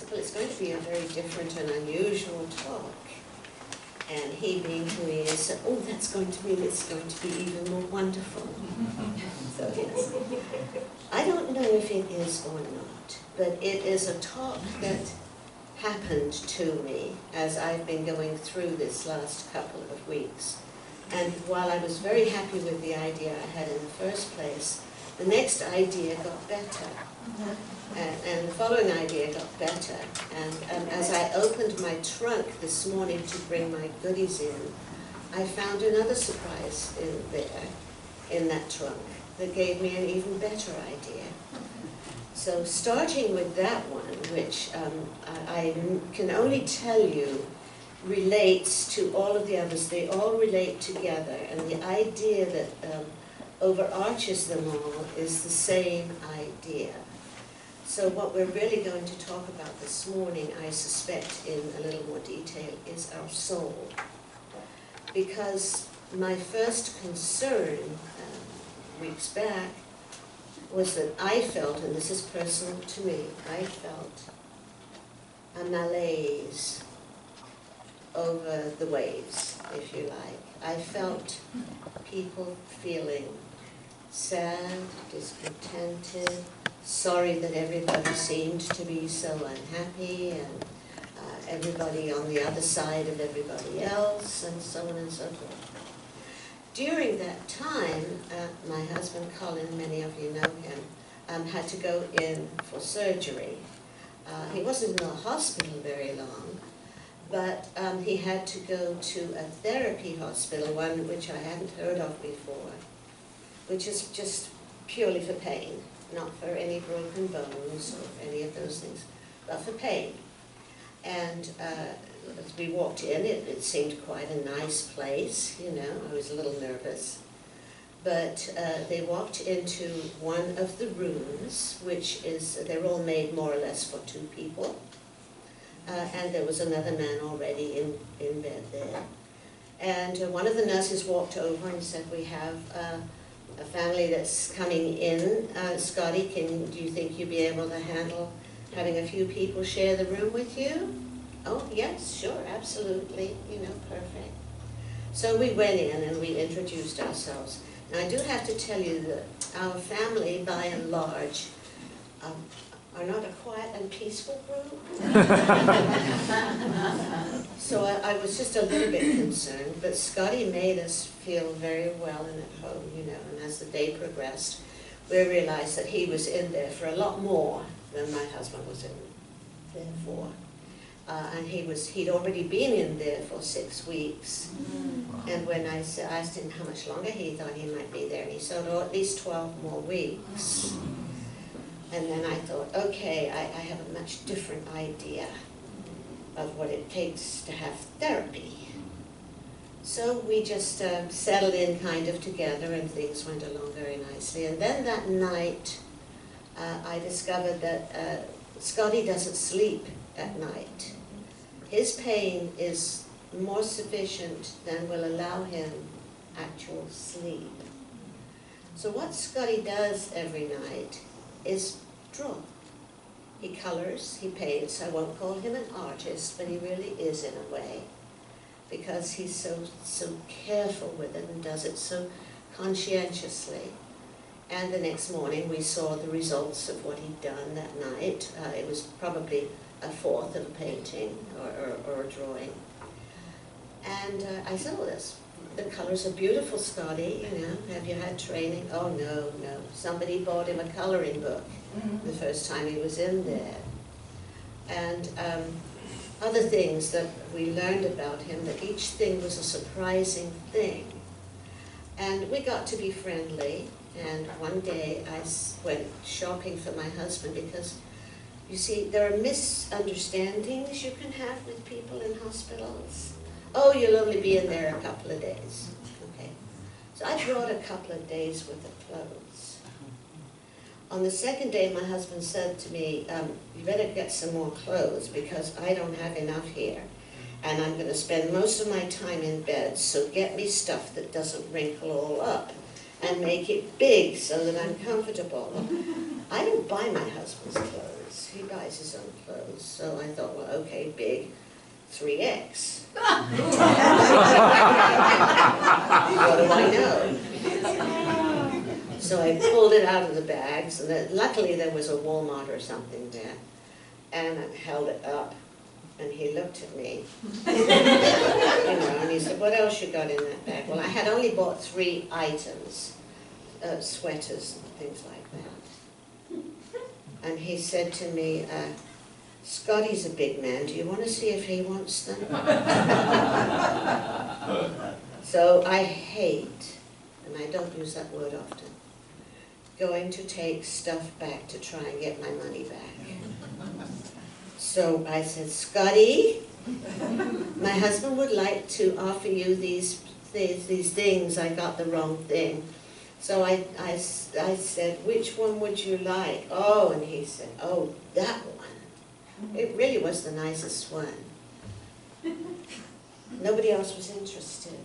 well, it's going to be a very different and unusual talk. And he, being who he is, said, oh, it's going to be even more wonderful. So yes. I don't know if it is or not, but it is a talk that happened to me as I've been going through this last couple of weeks. And while I was very happy with the idea I had in the first place, the next idea got better. And the following idea got better. And as I opened my trunk this morning to bring my goodies in, I found another surprise in that trunk that gave me an even better idea. So starting with that one, which I can only tell you relates to all of the others. They all relate together, and the idea that overarches them all is the same idea. So what we're really going to talk about this morning, I suspect in a little more detail, is our soul. Because my first concern weeks back was that I felt, and this is personal to me, I felt a malaise over the waves, if you like. I felt people feeling sad, discontented, sorry that everybody seemed to be so unhappy, and everybody on the other side of everybody else, and so on and so forth. During that time, my husband Colin, many of you know him, had to go in for surgery. He wasn't in the hospital very long, but he had to go to a therapy hospital, one which I hadn't heard of before, which is just purely for pain, not for any broken bones or any of those things, but for pain. And as we walked in, it seemed quite a nice place, you know. I was a little nervous. But they walked into one of the rooms, which is, they're all made more or less for two people. And there was another man already in bed there. And one of the nurses walked over and said, we have a family that's coming in. Scotty, do you think you'd be able to handle having a few people share the room with you? Oh, yes, sure, absolutely, you know, perfect. So we went in and we introduced ourselves. Now, I do have to tell you that our family, by and large, are not a quiet and peaceful group. So I was just a little bit concerned, but Scotty made us feel very well and at home, you know, and as the day progressed, we realized that he was in there for a lot more than my husband was in there for. And he'd already been in there for 6 weeks. And when I asked him how much longer he thought he might be there, and he said, oh, at least 12 more weeks. And then I thought, okay, I have a much different idea of what it takes to have therapy. So we just settled in kind of together, and things went along very nicely. And then that night, I discovered that Scotty doesn't sleep at night. His pain is more sufficient than will allow him actual sleep. So what Scotty does every night is draw. He colors, he paints. I won't call him an artist, but he really is in a way, because he's so careful with it and does it so conscientiously. And the next morning we saw the results of what he'd done that night. It was probably a fourth of a painting or a drawing. And I said, oh, the colors are beautiful, Scotty, you know, have you had training? Oh, no. Somebody bought him a coloring book the first time he was in there. And other things that we learned about him, that each thing was a surprising thing. And we got to be friendly. And one day I went shopping for my husband because, you see, there are misunderstandings you can have with people in hospitals. Oh, you'll only be in there a couple of days. Okay. So I brought a couple of days worth of clothes. On the second day, my husband said to me, you better get some more clothes because I don't have enough here. And I'm going to spend most of my time in bed, so get me stuff that doesn't wrinkle all up and make it big so that I'm comfortable. I don't buy my husband's clothes. He buys his own clothes. So I thought, well, okay, big 3X. What do I know? So I pulled it out of the bags, and then, luckily there was a Walmart or something there, and I held it up, and he looked at me, and he said, what else you got in that bag? Well, I had only bought 3 items, sweaters and things like that. And he said to me, Scotty's a big man, do you want to see if he wants them? So I hate, and I don't use that word often, going to take stuff back to try and get my money back. So I said, Scotty, my husband would like to offer you these things. I got the wrong thing. So I said, which one would you like? Oh, and he said, oh, that one. It really was the nicest one. Nobody else was interested.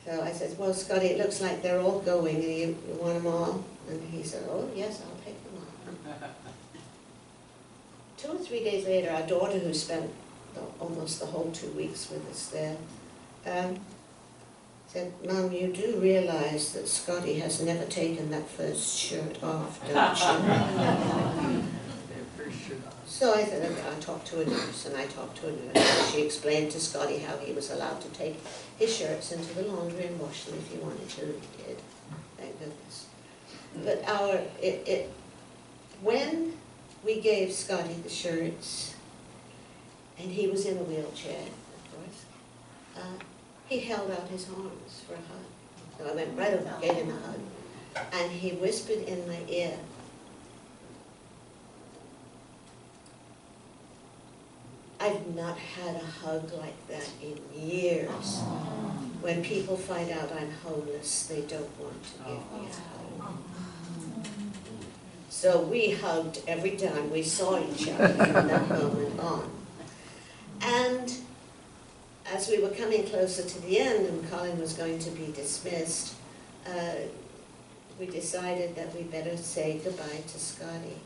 So I said, well, Scotty, it looks like they're all going. You want them all? And he said, oh, yes, I'll pick them all. 2 or 3 days later, our daughter, who spent almost the whole 2 weeks with us there, said, Mom, you do realize that Scotty has never taken that first shirt off, don't you? So I said, okay, I'll talk to a nurse, and I talked to a nurse, and she explained to Scotty how he was allowed to take his shirts into the laundry and wash them if he wanted to. He did, thank goodness. But when we gave Scotty the shirts, and he was in a wheelchair, of course, he held out his arms for a hug. So I went right over, gave him a hug, and he whispered in my ear, I've not had a hug like that in years. When people find out I'm homeless, they don't want to give me a hug. So we hugged every time we saw each other from that moment on. And as we were coming closer to the end and Colin was going to be dismissed, we decided that we better say goodbye to Scotty.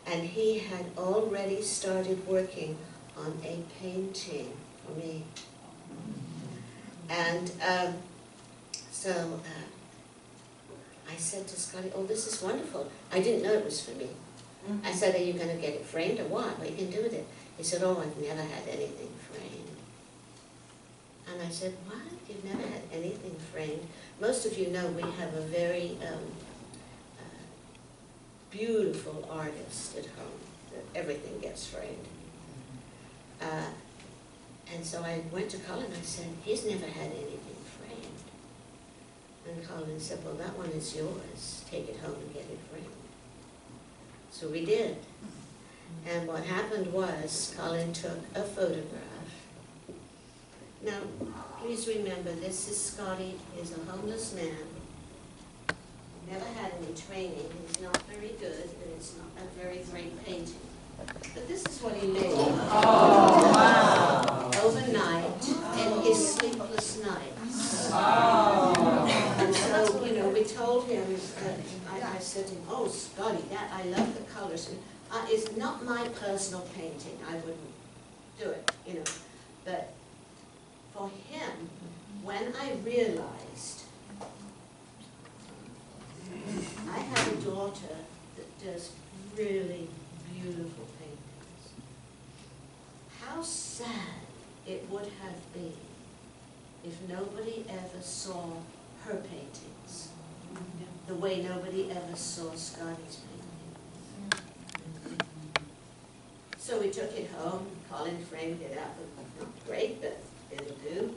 And he had already started working on a painting for me. And so I said to Scotty, oh, this is wonderful. I didn't know it was for me. I said, are you going to get it framed or what? What are you going to do with it? He said, oh, I've never had anything framed. And I said, what? You've never had anything framed? Most of you know we have a very beautiful artist at home. That everything gets framed. And so I went to Colin and I said, he's never had anything framed. And Colin said, well, that one is yours. Take it home and get it framed. So we did. And what happened was Colin took a photograph. Now, please remember, this is Scotty. He's a homeless man. Never had any training. He's not very good, and it's not a very great painting. But this is what he made. Oh, wow. Overnight in his sleepless nights. Oh. And so, you know, we told him, I said to him, oh, Scotty, I love the colors. And, it's not my personal painting. I wouldn't do it, you know. But for him, when I realized I have a daughter that does really beautiful paintings, how sad it would have been if nobody ever saw her paintings the way nobody ever saw Scotty's paintings. So we took it home. Colin framed it up. Not great, but it'll do.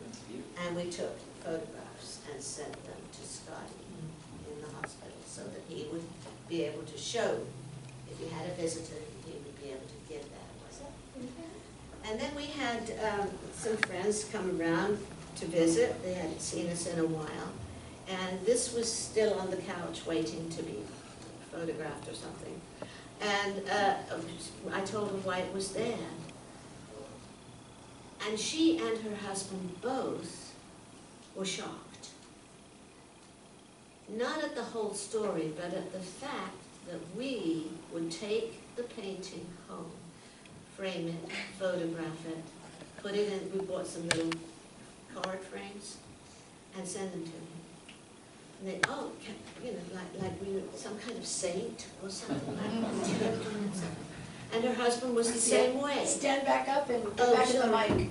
And we took photographs and sent them to Scotty in the hospital so that he would be able to show, if he had a visitor, he would be able to give that. And then we had some friends come around to visit. They hadn't seen us in a while. And this was still on the couch waiting to be photographed or something. And I told her why it was there. And she and her husband both were shocked. Not at the whole story, but at the fact that we would take the painting home, frame it, photograph it, put it in, we bought some little card frames, and send them to him. And they, oh, you know, like we were some kind of saint or something like that. And her husband was the same way. Stand back up and get back to the mic.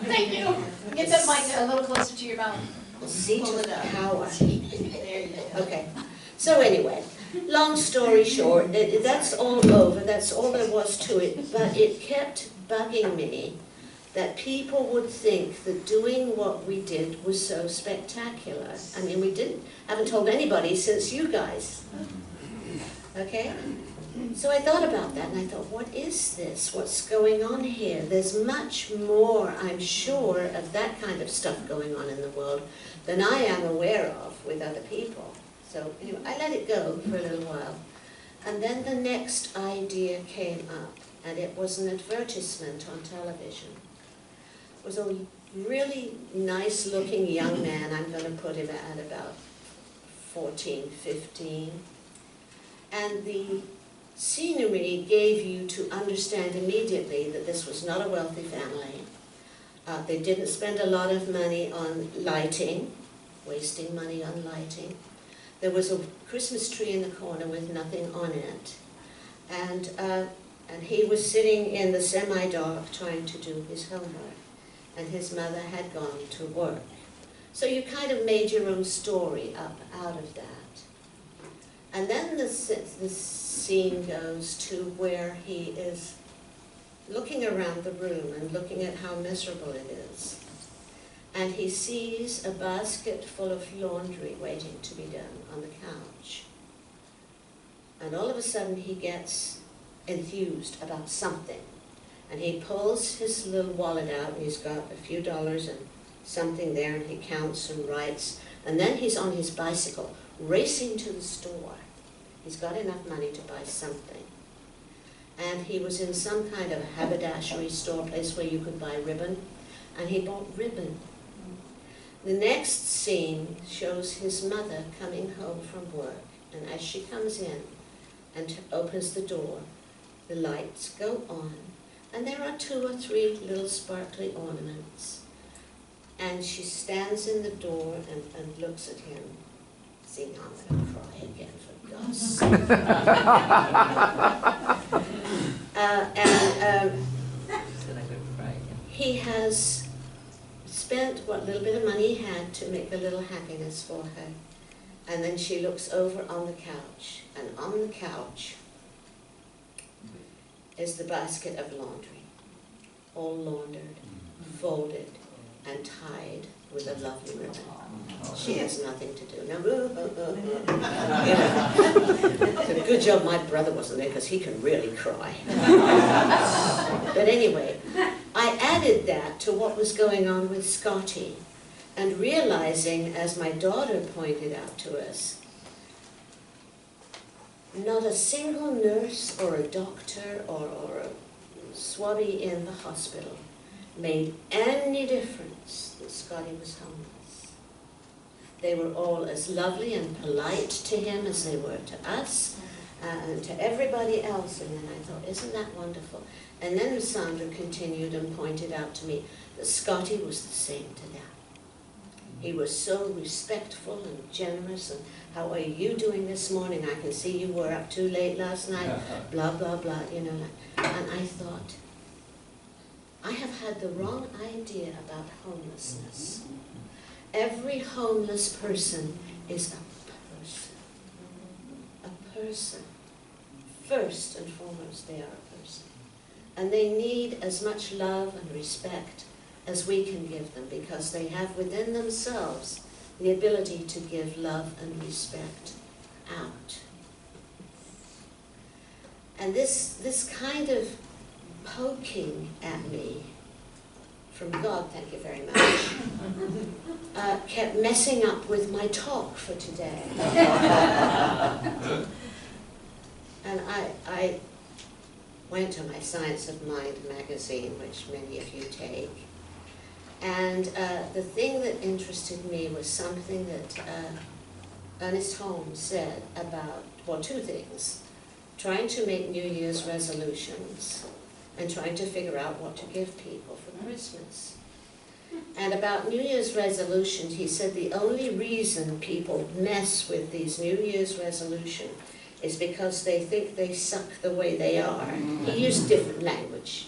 Thank you. Get that mic a little closer to your mouth. The seat Pull of it up. power. There you go. Okay. So anyway, long story short, that's all over. That's all there was to it. But it kept bugging me that people would think that doing what we did was so spectacular. I mean, we haven't told anybody since you guys. Okay? So I thought about that, and I thought, what is this? What's going on here? There's much more, I'm sure, of that kind of stuff going on in the world than I am aware of with other people. So anyway, I let it go for a little while. And then the next idea came up, and it was an advertisement on television. It was a really nice-looking young man. I'm going to put him at about 14, 15. And the scenery gave you to understand immediately that this was not a wealthy family. They didn't spend a lot of money on lighting, wasting money on lighting. There was a Christmas tree in the corner with nothing on it. And he was sitting in the semi-dark trying to do his homework. And his mother had gone to work. So you kind of made your own story up out of that. And then the scene goes to where he is looking around the room and looking at how miserable it is. And he sees a basket full of laundry waiting to be done on the couch. And all of a sudden he gets enthused about something. And he pulls his little wallet out, and he's got a few dollars and something there, and he counts and writes. And then he's on his bicycle, racing to the store. He's got enough money to buy something. And he was in some kind of haberdashery store, place where you could buy ribbon, and he bought ribbon. The next scene shows his mother coming home from work, and as she comes in and opens the door, the lights go on, and there are 2 or 3 little sparkly ornaments. And she stands in the door and looks at him. See, now I'm going to cry again, for God's sake. He has spent what little bit of money he had to make a little happiness for her. And then she looks over on the couch, and on the couch is the basket of laundry, all laundered, folded, and tied with a lovely ribbon. She has nothing to do. Now, it's a good job my brother wasn't there, because he can really cry. But anyway, I added that to what was going on with Scotty, and realizing, as my daughter pointed out to us, not a single nurse or a doctor or a swabby in the hospital made any difference that Scotty was homeless. They were all as lovely and polite to him as they were to us and to everybody else. And then I thought, isn't that wonderful? And then Sandra continued and pointed out to me that Scotty was the same to them. He was so respectful and generous, and how are you doing this morning? I can see you were up too late last night, blah, blah, blah, you know. And I thought, I have had the wrong idea about homelessness. Every homeless person is a person. A person. First and foremost, they are a person. And they need as much love and respect as we can give them, because they have within themselves the ability to give love and respect out. And this kind of poking at me from God, thank you very much, kept messing up with my talk for today. And I went to my Science of Mind magazine, which many of you take. And the thing that interested me was something that Ernest Holmes said about well, two things. Trying to make New Year's resolutions and trying to figure out what to give people for Christmas. And about New Year's resolutions, he said the only reason people mess with these New Year's resolutions is because they think they suck the way they are. He used different language.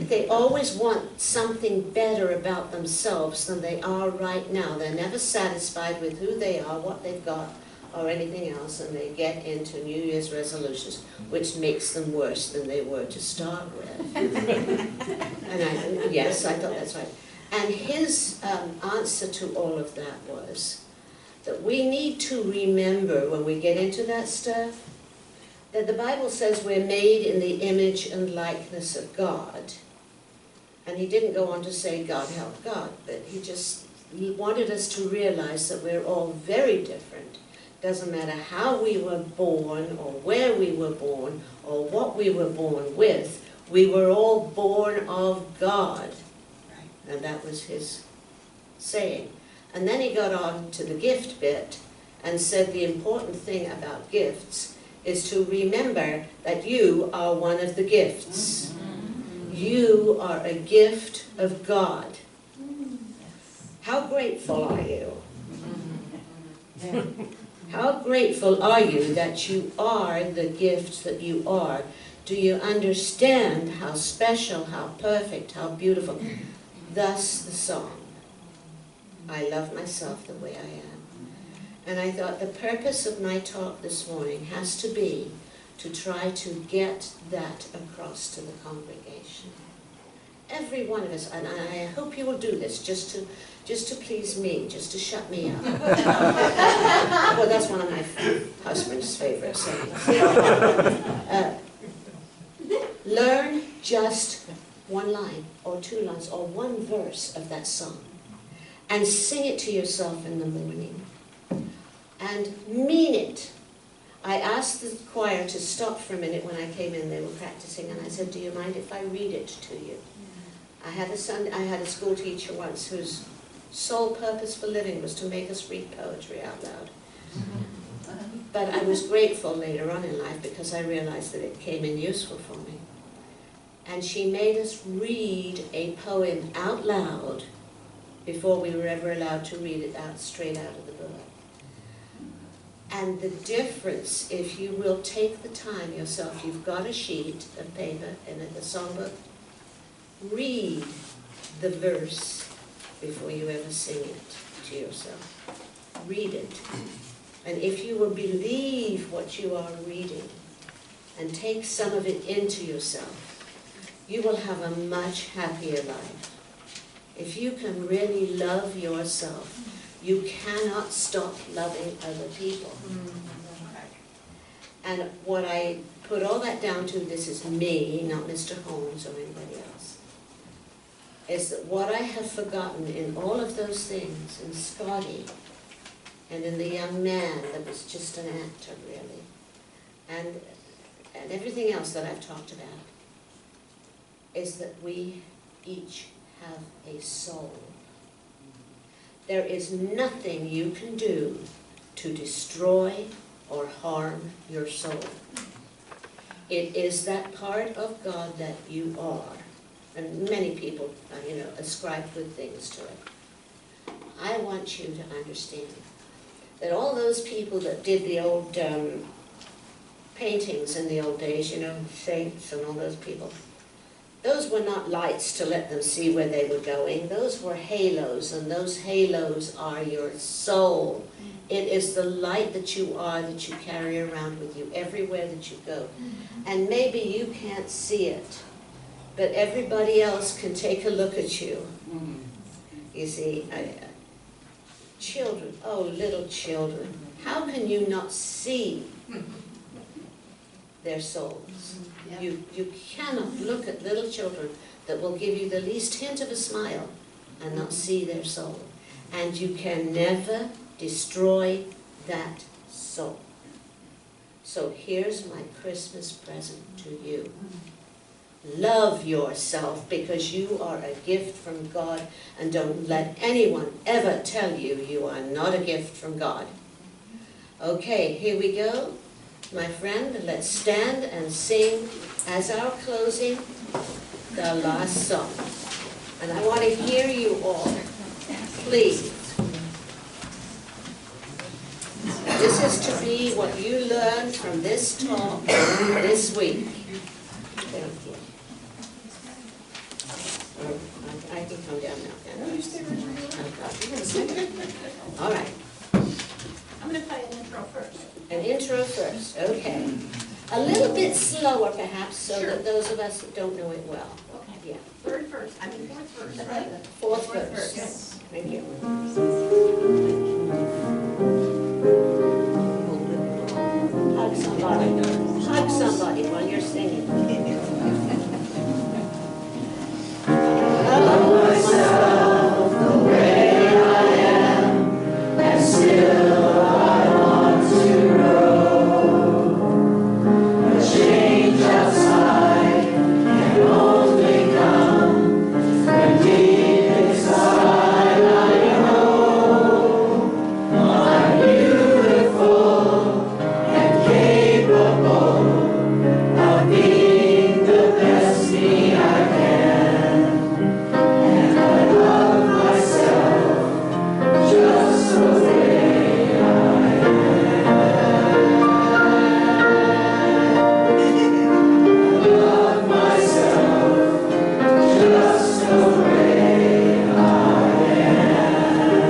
They always want something better about themselves than they are right now. They're never satisfied with who they are, what they've got, or anything else, and they get into New Year's resolutions, which makes them worse than they were to start with. And yes, I thought that's right. And his answer to all of that was that we need to remember when we get into that stuff, that the Bible says we're made in the image and likeness of God. And he didn't go on to say, God help God, but he wanted us to realize that we're all very different. Doesn't matter how we were born, or where we were born, or what we were born with, we were all born of God. And that was his saying. And then he got on to the gift bit and said the important thing about gifts is to remember that you are one of the gifts. You are a gift of God. How grateful are you? How grateful are you that you are the gift that you are? Do you understand how special, how perfect, how beautiful? Thus the song, I love myself the way I am. And I thought the purpose of my talk this morning has to be to try to get that across to the congregation. Every one of us, and I hope you will do this just to please me, just to shut me up. Well, that's one of my husband's favorite sayings. Learn just one line, or two lines, or one verse of that song, and sing it to yourself in the morning, and mean it. I asked the choir to stop for a minute when I came in. They were practicing, and I said, do you mind if I read it to you? I had a school teacher once whose sole purpose for living was to make us read poetry out loud. But I was grateful later on in life because I realized that it came in useful for me. And she made us read a poem out loud before we were ever allowed to read it out straight out of the book. And the difference, if you will take the time yourself, you've got a sheet of paper and a songbook, read the verse before you ever sing it to yourself. Read it. And if you will believe what you are reading and take some of it into yourself, you will have a much happier life. If you can really love yourself, you cannot stop loving other people. And what I put all that down to, this is me, not Mr. Holmes or anybody else, is that what I have forgotten in all of those things, in Scotty, and in the young man that was just an actor, really, and everything else that I've talked about, is that we each have a soul. There is nothing you can do to destroy or harm your soul. It is that part of God that you are. And many people, ascribe good things to it. I want you to understand that all those people that did the old paintings in the old days, saints and all those people, those were not lights to let them see where they were going. Those were halos, and those halos are your soul. It is the light that you are, that you carry around with you everywhere that you go. And maybe you can't see it, but everybody else can take a look at you. You see, children, oh, little children, how can you not see their souls? You cannot look at little children that will give you the least hint of a smile and not see their soul. And you can never destroy that soul. So here's my Christmas present to you. Love yourself because you are a gift from God, and don't let anyone ever tell you you are not a gift from God. Okay, here we go. My friend, let's stand and sing as our closing the last song. And I want to hear you all, please. This is to be what you learned from this talk this week. I can come down now. All right. I'm going to play an intro first. An intro first, okay. A little bit slower perhaps, so that those of us that don't know it well. Okay. Yeah. Fourth verse, right? Fourth verse. Thank you. Hug somebody. Hug somebody while you're singing. Love myself the way I am, and still I want to grow. A change outside can only come when deep inside I know I'm beautiful and capable of being the best me I can. And I love myself just the way I love myself just the way I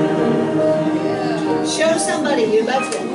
am. Show somebody you love them.